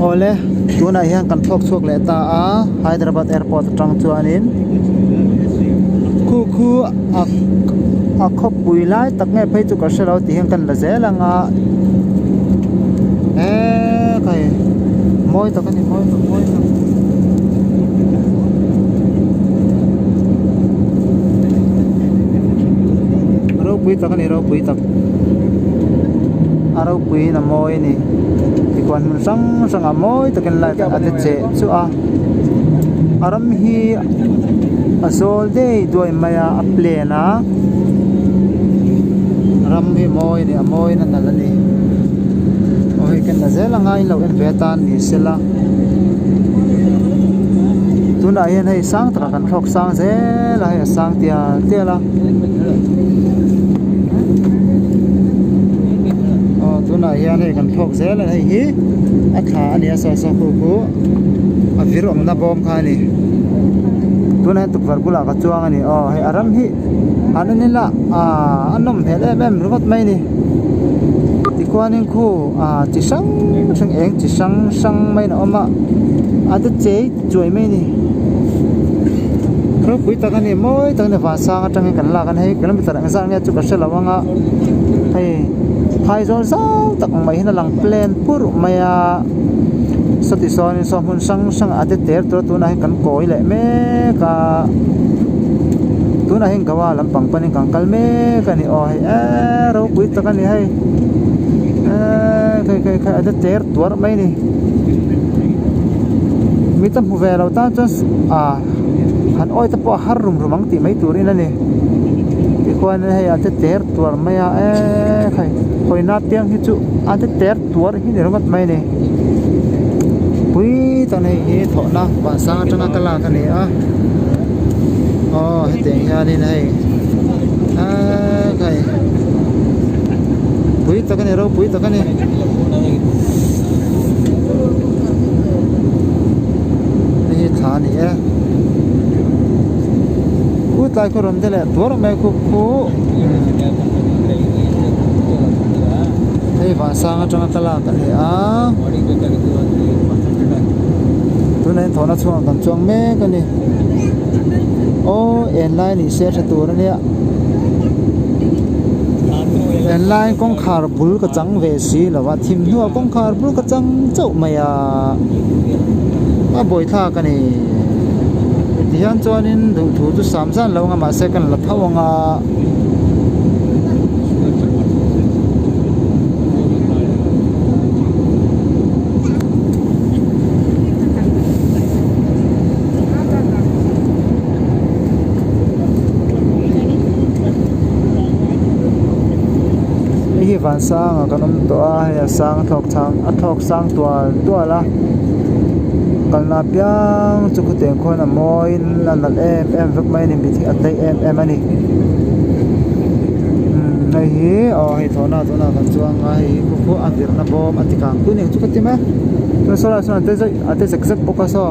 ole tuna hian kan thok chuak le ta a Hyderabad Airport atang chuanin khu a khop pui lai tak nge phei chu ka shalo ti hian kan la zelanga kai moi to kan moi to ro pui tak ni ro pui tak aro pui na moi ni ti kwan mun sang a moi to kan la ta de che chu a aram hi azol day doi maya a plena ram hi moi ni a moi na nalani oi kan la zela ngai lo en vetan ni sela tuna hian hei sang tra kan thok sang zela hei sang tia la tuna hian hei kan thok zela hei hi a tha ani a so khu a virom na bom kha ni tuna tukvar bula ka chuang ani hei aram hi ananila anom hele bem rugot mai ni tikwanin khu chi sang eng chi sang mai na oma adu che choi mai ni ro pui ta kan ni moi ta ne va sang atang kan la kan hei kilometer ang sang ya chu ka selawanga hei hai zon sang tak mai hina lang plan pur maya sati son so hun sang ade ter tu na kan koi le me ka tu na hin kawa lampang paning kang kalme kani hai ro pui ta kan ni hai kai ade ter tuar mai ni mitam hu velo ta just han oi ta po har rumang ti mai turin ani ti kwan hai ade ter tuar mai kai koi na tiang hi chu ade ter tuar hi ni romat mai ni pui ta nei hi tho na ba sang tanga kala ka ni he te ya ni nei kai pui ta ka ni ro pui ta ka ni ni tha ni ku ta ko rom de le tor me ku hei ba sang tanga kala ka ni tu nei thona chuang kan chuang me ka ni airline ni se tur ni airline kong khar bul ka chang ve si lawa thim nuwa kong khar bul ka chang chau maya a boi tha ka ni tihan chuanin du thu chu samsan longa ma second la thawanga van sang kanom to ya sang thok sang to la kalna piang chukuteng khona moi nanal em vek mai ni bithi atai em ani nei hi hei thona kan chuang ai khu avir na bom atikang tu ne chukatima to sola ate zek pokaso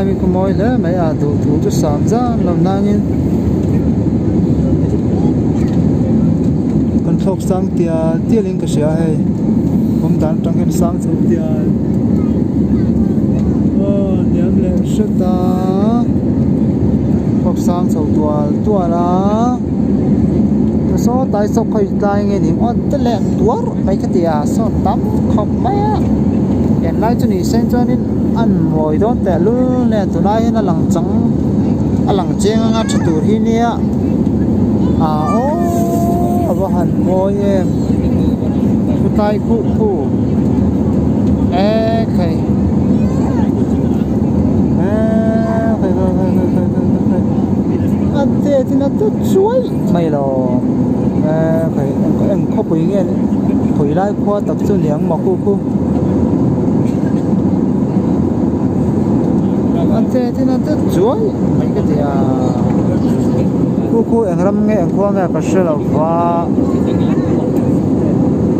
mi ko moi le mai du thu chu sam jan lo nangin kan thok sang tia ling ka sia hai bom dan tang hen sang chu tia niam le shata thok sang chau tua la so tai sok khoi tai nge ni on te le tuar mai ka tia so tam khop mai en lai chu ni sen chuanin an moi don te lu le tu lai na lang chang alang cheng nga thu tur hi nia ô bà hẳn môi em khu tay khu ê khẩy anh thế thì nó rất chuối mày là khẩy em không bị nghe khẩy lại khoa tập trung liếng mà khu anh thế thì nó rất chuối mấy cái gì à khu em làm nghe em khoa nghe cái sự là và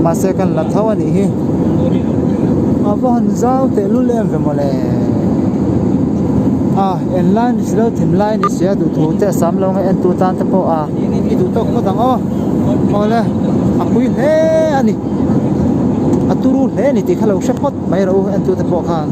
mà sẽ cần là tháo anh đi bà hẳn giao để luôn em về mà lẽ en line is lo tim line is ya du thu te sam lo ngai en tu tan te po i du tok ko dang le akui le ani aturu le ni ti khalo shapot mai ro en tu te po khan